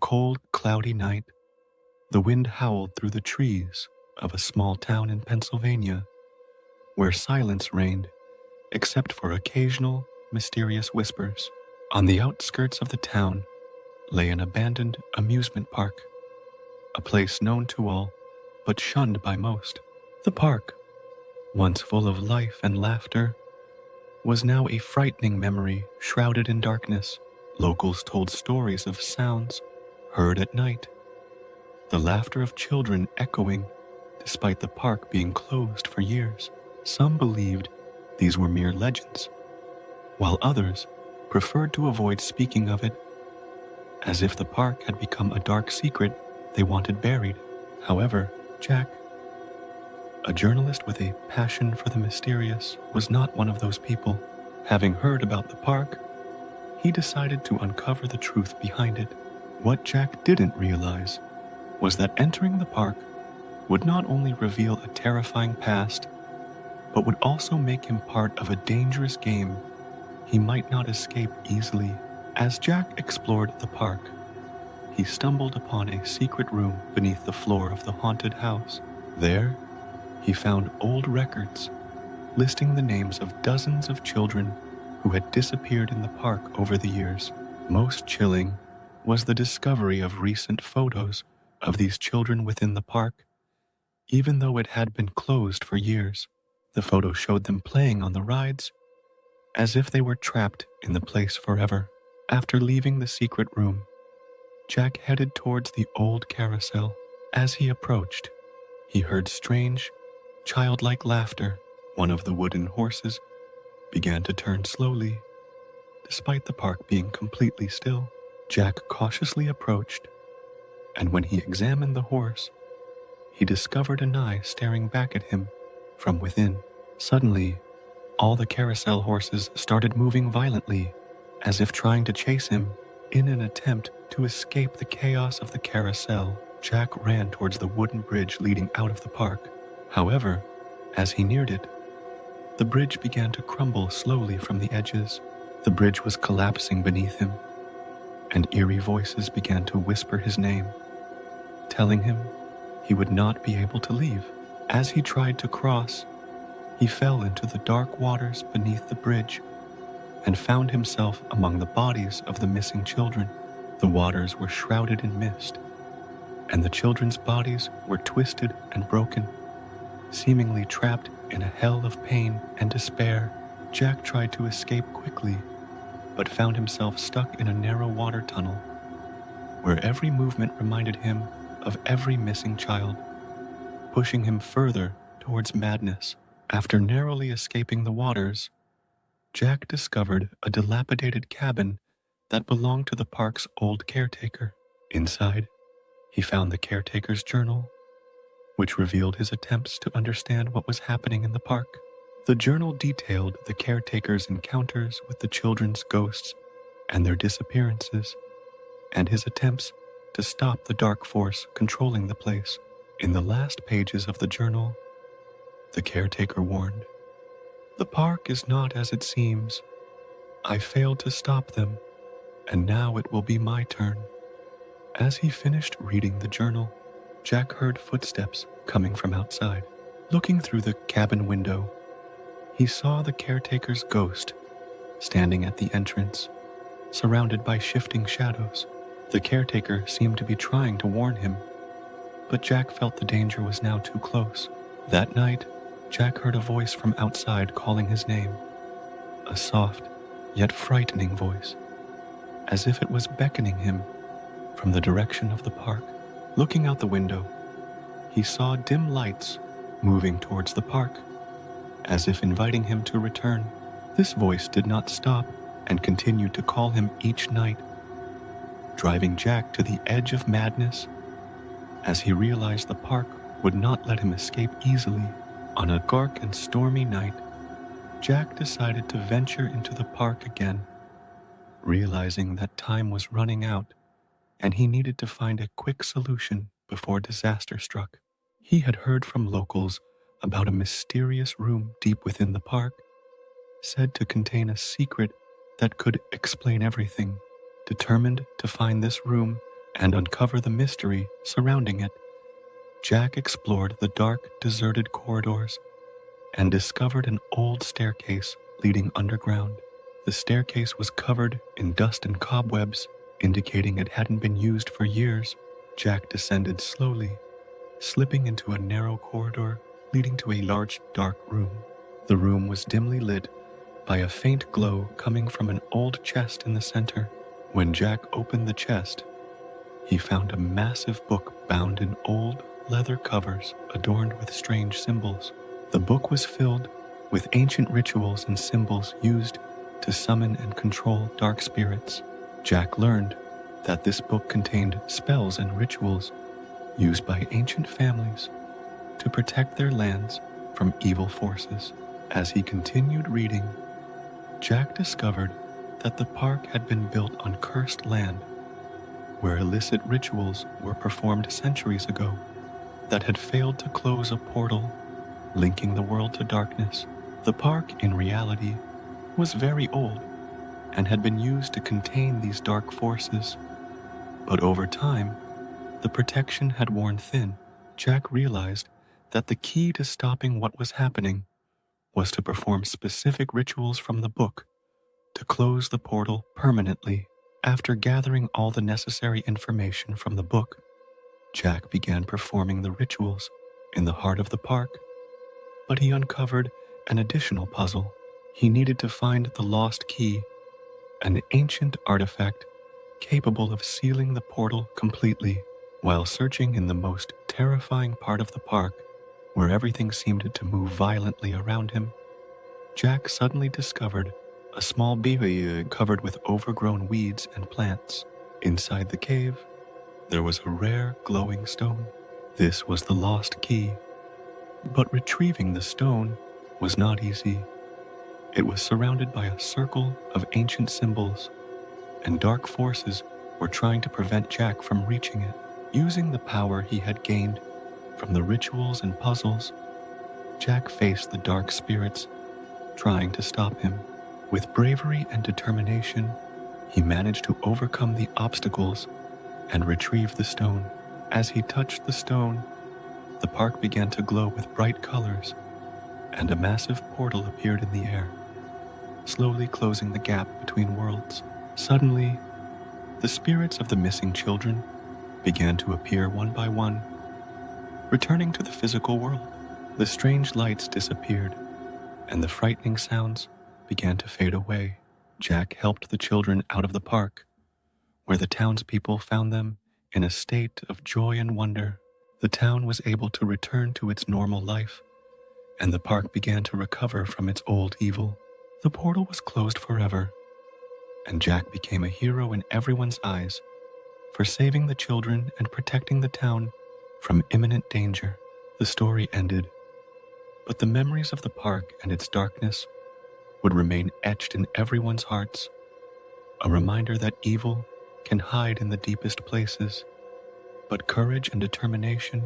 cold, cloudy night, the wind howled through the trees of a small town in Pennsylvania, where silence reigned except for occasional, mysterious whispers. On the outskirts of the town lay an abandoned amusement park, a place known to all but shunned by most. The park, once full of life and laughter, was now a frightening memory shrouded in darkness. Locals told stories of sounds heard at night, the laughter of children echoing despite the park being closed for years. Some believed these were mere legends, while others preferred to avoid speaking of it, as if the park had become a dark secret they wanted buried. However, Jack, a journalist with a passion for the mysterious, was not one of those people. Having heard about the park, he decided to uncover the truth behind it. What Jack didn't realize was that entering the park would not only reveal a terrifying past, but would also make him part of a dangerous game he might not escape easily. As Jack explored the park, he stumbled upon a secret room beneath the floor of the haunted house. There, he found old records listing the names of dozens of children who had disappeared in the park over the years. Most chilling was the discovery of recent photos of these children within the park, even though it had been closed for years. The photos showed them playing on the rides, as if they were trapped in the place forever. After leaving the secret room, Jack headed towards the old carousel. As he approached, he heard strange, childlike laughter. One of the wooden horses began to turn slowly, despite the park being completely still. Jack cautiously approached, and when he examined the horse, he discovered an eye staring back at him from within. Suddenly, all the carousel horses started moving violently, as if trying to chase him. In an attempt to escape the chaos of the carousel, Jack ran towards the wooden bridge leading out of the park. However, as he neared it, the bridge began to crumble slowly from the edges. The bridge was collapsing beneath him, and eerie voices began to whisper his name, telling him he would not be able to leave. As he tried to cross, he fell into the dark waters beneath the bridge and found himself among the bodies of the missing children. The waters were shrouded in mist, and the children's bodies were twisted and broken, seemingly trapped in a hell of pain and despair. Jack tried to escape quickly, but found himself stuck in a narrow water tunnel, where every movement reminded him of every missing child, pushing him further towards madness. After narrowly escaping the waters, Jack discovered a dilapidated cabin that belonged to the park's old caretaker. Inside, he found the caretaker's journal, which revealed his attempts to understand what was happening in the park. The journal detailed the caretaker's encounters with the children's ghosts and their disappearances, and his attempts to stop the dark force controlling the place. In the last pages of the journal, the caretaker warned, "The park is not as it seems. I failed to stop them, and now it will be my turn." As he finished reading the journal, Jack heard footsteps coming from outside. Looking through the cabin window, he saw the caretaker's ghost standing at the entrance, surrounded by shifting shadows. The caretaker seemed to be trying to warn him, but Jack felt the danger was now too close. That night, Jack heard a voice from outside calling his name, a soft yet frightening voice, as if it was beckoning him from the direction of the park. Looking out the window, he saw dim lights moving towards the park, as if inviting him to return. This voice did not stop and continued to call him each night, driving Jack to the edge of madness as he realized the park would not let him escape easily. On a dark and stormy night, Jack decided to venture into the park again, realizing that time was running out and he needed to find a quick solution before disaster struck. He had heard from locals about a mysterious room deep within the park, said to contain a secret that could explain everything. Determined to find this room and uncover the mystery surrounding it. Jack explored the dark, deserted corridors and discovered an old staircase leading underground. The staircase was covered in dust and cobwebs, indicating it hadn't been used for years. Jack descended slowly, slipping into a narrow corridor leading to a large, dark room. The room was dimly lit by a faint glow coming from an old chest in the center. When Jack opened the chest, he found a massive book bound in old leather covers adorned with strange symbols. The book was filled with ancient rituals and symbols used to summon and control dark spirits. Jack learned that this book contained spells and rituals used by ancient families to protect their lands from evil forces. As he continued reading, Jack discovered that the park had been built on cursed land, where illicit rituals were performed centuries ago that had failed to close a portal linking the world to darkness. The park, in reality, was very old and had been used to contain these dark forces. But over time, the protection had worn thin. Jack realized that the key to stopping what was happening was to perform specific rituals from the book to close the portal permanently. After gathering all the necessary information from the book, Jack began performing the rituals in the heart of the park, but he uncovered an additional puzzle. He needed to find the lost key, an ancient artifact capable of sealing the portal completely. While searching in the most terrifying part of the park, where everything seemed to move violently around him, Jack suddenly discovered a small cave covered with overgrown weeds and plants. Inside the cave, there was a rare glowing stone. This was the lost key. But retrieving the stone was not easy. It was surrounded by a circle of ancient symbols, and dark forces were trying to prevent Jack from reaching it. Using the power he had gained from the rituals and puzzles, Jack faced the dark spirits trying to stop him. With bravery and determination, he managed to overcome the obstacles and retrieve the stone. As he touched the stone, the park began to glow with bright colors, and a massive portal appeared in the air, slowly closing the gap between worlds. Suddenly, the spirits of the missing children began to appear one by one, returning to the physical world. The strange lights disappeared, and the frightening sounds began to fade away. Jack helped the children out of the park, where the townspeople found them in a state of joy and wonder. The town was able to return to its normal life, and the park began to recover from its old evil. The portal was closed forever, and Jack became a hero in everyone's eyes for saving the children and protecting the town from imminent danger. The story ended, but the memories of the park and its darkness would remain etched in everyone's hearts, a reminder that evil can hide in the deepest places, but courage and determination